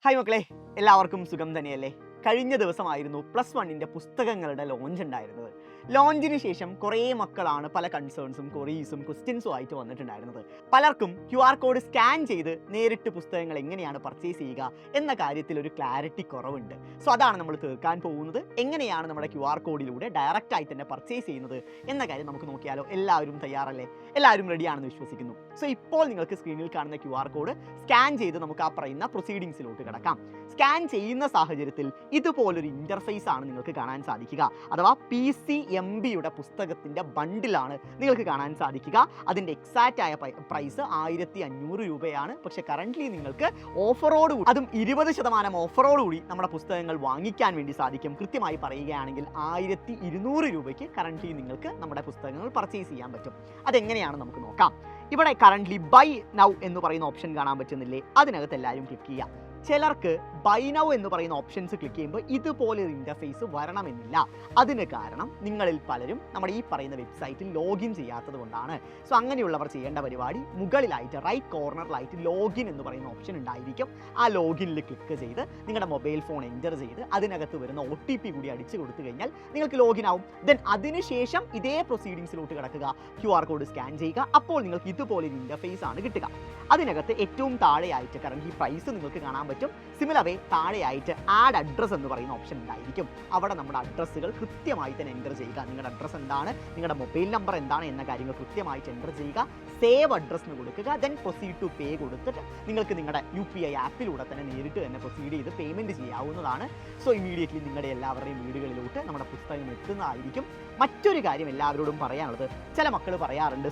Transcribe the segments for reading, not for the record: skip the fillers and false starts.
Hi മക്കളെ, എല്ലാവർക്കും സുഖം തന്നെയല്ലേ? കഴിഞ്ഞ ദിവസമായിരുന്നു +1 പുസ്തകങ്ങളുടെ ലോഞ്ച് ഉണ്ടായിരുന്നത്. ലോഞ്ചിന് ശേഷം കുറേ മക്കളാണ് പല കൺസേൺസും ക്വറീസും ക്വസ്റ്റ്യൻസും ആയിട്ട് വന്നിട്ടുണ്ടായിരുന്നത്. പലർക്കും QR കോഡ് സ്കാൻ ചെയ്ത് നേരിട്ട് പുസ്തകങ്ങൾ എങ്ങനെയാണ് പർച്ചേസ് ചെയ്യുക എന്ന കാര്യത്തിൽ ഒരു ക്ലാരിറ്റി കുറവുണ്ട്. സോ അതാണ് നമ്മൾ തീർക്കാൻ പോകുന്നത്. എങ്ങനെയാണ് നമ്മുടെ QR കോഡിലൂടെ ഡയറക്റ്റ് ആയി തന്നെ പർച്ചേസ് ചെയ്യുന്നത് എന്ന കാര്യം നമുക്ക് നോക്കിയാലോ. എല്ലാവരും തയ്യാറല്ലേ? എല്ലാവരും റെഡിയാണെന്ന് വിശ്വസിക്കുന്നു. സോ ഇപ്പോൾ നിങ്ങൾക്ക് സ്ക്രീനിൽ കാണുന്ന QR കോഡ് സ്കാൻ ചെയ്ത് നമുക്ക് ആ പറയുന്ന പ്രൊസീഡിങ്സിലോട്ട് കിടക്കാം. സ്കാൻ ചെയ്യുന്ന സാഹചര്യത്തിൽ ഇതുപോലൊരു ഇൻ്റർഫേസ് ആണ് നിങ്ങൾക്ക് കാണാൻ സാധിക്കുക. അഥവാ PCMBയുടെ പുസ്തകത്തിൻ്റെ ബണ്ടിലാണ് നിങ്ങൾക്ക് കാണാൻ സാധിക്കുക. അതിൻ്റെ എക്സാക്റ്റ് ആയ പ്രൈസ് 1500 രൂപയാണ്. പക്ഷേ കറൻ്റ്ലി നിങ്ങൾക്ക് ഓഫറോടുകൂടി, അതും 20% ഓഫറോടുകൂടി നമ്മുടെ പുസ്തകങ്ങൾ വാങ്ങിക്കാൻ വേണ്ടി സാധിക്കും. കൃത്യമായി പറയുകയാണെങ്കിൽ 1200 രൂപയ്ക്ക് കറൻ്റ്ലി നിങ്ങൾക്ക് നമ്മുടെ പുസ്തകങ്ങൾ പർച്ചേസ് ചെയ്യാൻ പറ്റും. അതെങ്ങനെയാണ് നമുക്ക് നോക്കാം. ഇവിടെ കറൻ്റ്ലി ബൈ നൗ എന്ന് പറയുന്ന ഓപ്ഷൻ കാണാൻ പറ്റുന്നില്ലേ? അതിനകത്ത് എല്ലാവരും ക്ലിക്ക് ചെയ്യുക. ചിലർക്ക് ബൈ നൗ എന്ന് പറയുന്ന ഓപ്ഷൻസ് ക്ലിക്ക് ചെയ്യുമ്പോൾ ഇതുപോലൊരു ഇൻ്റർഫേസ് വരണമെന്നില്ല. അതിന് കാരണം നിങ്ങളിൽ പലരും നമ്മുടെ ഈ പറയുന്ന വെബ്സൈറ്റിൽ ലോഗിൻ ചെയ്യാത്തത് കൊണ്ടാണ്. സോ അങ്ങനെയുള്ളവർ ചെയ്യേണ്ട പരിപാടി, മുകളിലായിട്ട് റൈറ്റ് കോർണറിലായിട്ട് ലോഗിൻ എന്ന് പറയുന്ന ഓപ്ഷൻ ഉണ്ടായിരിക്കും. ആ ലോഗിനിൽ ക്ലിക്ക് ചെയ്ത് നിങ്ങളുടെ മൊബൈൽ ഫോൺ എൻ്റർ ചെയ്ത് അതിനകത്ത് വരുന്ന OTP കൂടി അടിച്ചു കൊടുത്തു കഴിഞ്ഞാൽ നിങ്ങൾക്ക് ലോഗിൻ ആവും. ദെൻ അതിനുശേഷം ഇതേ പ്രൊസീഡിങ്സിലോട്ട് കിടക്കുക, QR കോഡ് സ്കാൻ ചെയ്യുക. അപ്പോൾ നിങ്ങൾക്ക് ഇതുപോലൊരു ഇൻ്റർഫേസ് ആണ് കിട്ടുക. അതിനകത്ത് ഏറ്റവും താഴെയായിട്ട് കറന്റ് ഈ പ്രൈസ് നിങ്ങൾക്ക് കാണാൻ പറ്റും. സിമിലർ വേ താഴെയായിട്ട് ആഡ് അഡ്രസ്സ് എന്ന് പറയുന്ന ഓപ്ഷൻ ഉണ്ടായിരിക്കും. അവിടെ നമ്മുടെ അഡ്രസ്സുകൾ കൃത്യമായി തന്നെ എൻ്റർ ചെയ്യുക. നിങ്ങളുടെ അഡ്രസ്സ് എന്താണ്, നിങ്ങളുടെ മൊബൈൽ നമ്പർ എന്താണ് എന്ന കാര്യങ്ങൾ കൃത്യമായിട്ട് എൻ്റർ ചെയ്യുക. സേവ് അഡ്രസ്സിന് കൊടുക്കുക. ദെൻ പ്രൊസീഡ് ടു പേ കൊടുത്തിട്ട് നിങ്ങൾക്ക് നിങ്ങളുടെ UPI ആപ്പിലൂടെ തന്നെ നേരിട്ട് തന്നെ പ്രൊസീഡ് ചെയ്ത് പേയ്മെൻറ്റ് ചെയ്യാവുന്നതാണ്. സോ ഇമീഡിയറ്റ്ലി നിങ്ങളുടെ എല്ലാവരുടെയും വീടുകളിലോട്ട് നമ്മുടെ പുസ്തകം എത്തുന്നതായിരിക്കും. മറ്റൊരു കാര്യം എല്ലാവരോടും പറയാനുള്ളത്, ചില മക്കൾ പറയാറുണ്ട്,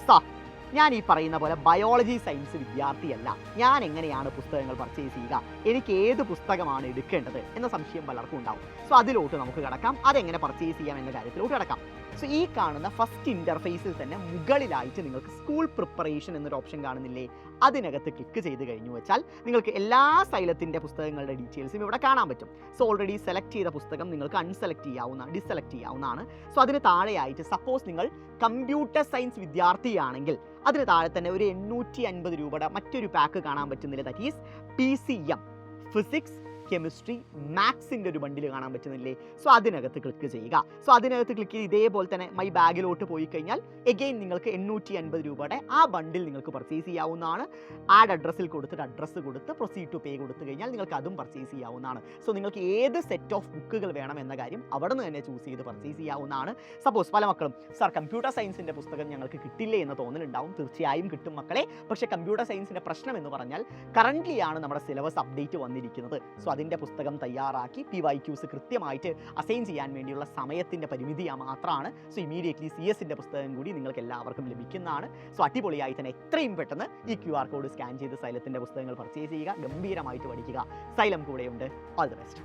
ഞാൻ ഈ പറയുന്ന പോലെ ബയോളജി സയൻസ് വിദ്യാർത്ഥിയല്ല, ഞാൻ എങ്ങനെയാണ് പുസ്തകങ്ങൾ പർച്ചേസ് ചെയ്യുക, എനിക്ക് ഏത് പുസ്തകമാണ് എടുക്കേണ്ടത് എന്ന സംശയം പലർക്കും ഉണ്ടാവും. സോ അതിലോട്ട് നമുക്ക് കിടക്കാം. അതെങ്ങനെ പർച്ചേസ് ചെയ്യാം എന്ന കാര്യത്തിലോട്ട് കിടക്കാം. സോ ഈ കാണുന്ന ഫസ്റ്റ് ഇൻ്റർഫേസിൽ തന്നെ മുകളിലായിട്ട് നിങ്ങൾക്ക് സ്കൂൾ പ്രിപ്പറേഷൻ എന്നൊരു ഓപ്ഷൻ കാണുന്നില്ലേ? അതിനകത്ത് ക്ലിക്ക് ചെയ്ത് കഴിഞ്ഞു വെച്ചാൽ നിങ്ങൾക്ക് എല്ലാ സൈലത്തിൻ്റെ പുസ്തകങ്ങളുടെ ഡീറ്റെയിൽസും ഇവിടെ കാണാൻ പറ്റും. സോ ഓൾറെഡി സെലക്ട് ചെയ്ത പുസ്തകം നിങ്ങൾക്ക് അൺസെലക്ട് ചെയ്യാവുന്നതാണ്, ഡിസെലക്ട് ചെയ്യാവുന്നതാണ്. സോ അതിന് താഴെയായിട്ട് സപ്പോസ് നിങ്ങൾ കമ്പ്യൂട്ടർ സയൻസ് വിദ്യാർത്ഥിയാണെങ്കിൽ അതിന് താഴെ തന്നെ ഒരു 850 രൂപയുടെ മറ്റൊരു പാക്ക് കാണാൻ പറ്റുന്നില്ല. That is PCM, physics, chemistry, മാത്സിൻ്റെ ഒരു ബണ്ടിൽ കാണാൻ പറ്റുന്നില്ലേ? സോ അതിനകത്ത് ക്ലിക്ക് ചെയ്യുക. സോ അതിനകത്ത് ക്ലിക്ക് ചെയ്ത് ഇതേപോലെ തന്നെ മൈ ബാഗിലോട്ട് പോയി കഴിഞ്ഞാൽ എഗെയിൻ നിങ്ങൾക്ക് 850 രൂപയുടെ ആ ബണ്ടിൽ നിങ്ങൾക്ക് പർച്ചേസ് ചെയ്യാവുന്നതാണ്. ആഡ് അഡ്രസ്സിൽ കൊടുത്തിട്ട് അഡ്രസ്സ് കൊടുത്ത് പ്രൊസീഡ് ടു പേ കൊടുത്തു കഴിഞ്ഞാൽ നിങ്ങൾക്ക് അതും പർച്ചേസ് ചെയ്യാവുന്നതാണ്. സോ നിങ്ങൾക്ക് ഏത് സെറ്റ് ഓഫ് ബുക്കുകൾ വേണം എന്ന കാര്യം അവിടെ നിന്ന് തന്നെ ചൂസ് ചെയ്ത് പർച്ചേസ് ചെയ്യാവുന്നതാണ്. സപ്പോസ് പല മക്കളും സാർ കമ്പ്യൂട്ടർ സയൻസിൻ്റെ പുസ്തകം ഞങ്ങൾക്ക് കിട്ടില്ലേ എന്ന് തോന്നലുണ്ടാവും. തീർച്ചയായും കിട്ടും മക്കളെ. പക്ഷേ കമ്പ്യൂട്ടർ സയൻസിൻ്റെ പ്രശ്നം എന്ന് പറഞ്ഞാൽ കറൻ്റ്ലിയാണ് നമ്മുടെ സിലബസ് അപ്ഡേറ്റ് വന്നിരിക്കുന്നത്. സോ അതിൻ്റെ പുസ്തകം തയ്യാറാക്കി PYQs കൃത്യമായിട്ട് അസൈൻ ചെയ്യാൻ വേണ്ടിയുള്ള സമയത്തിൻ്റെ പരിമിതി മാത്രമാണ്. സോ ഇമീഡിയറ്റ്ലി CS-ൻ്റെ പുസ്തകം കൂടി നിങ്ങൾക്ക് എല്ലാവർക്കും ലഭിക്കുന്നതാണ്. സോ അടിപൊളിയായി തന്നെ എത്രയും പെട്ടെന്ന് ഈ QR കോഡ് സ്കാൻ ചെയ്ത് സൈലത്തിൻ്റെ പുസ്തകങ്ങൾ പർച്ചേസ് ചെയ്യുക. ഗംഭീരമായിട്ട് പഠിക്കുക. സൈലം കൂടെയുണ്ട്. All the best.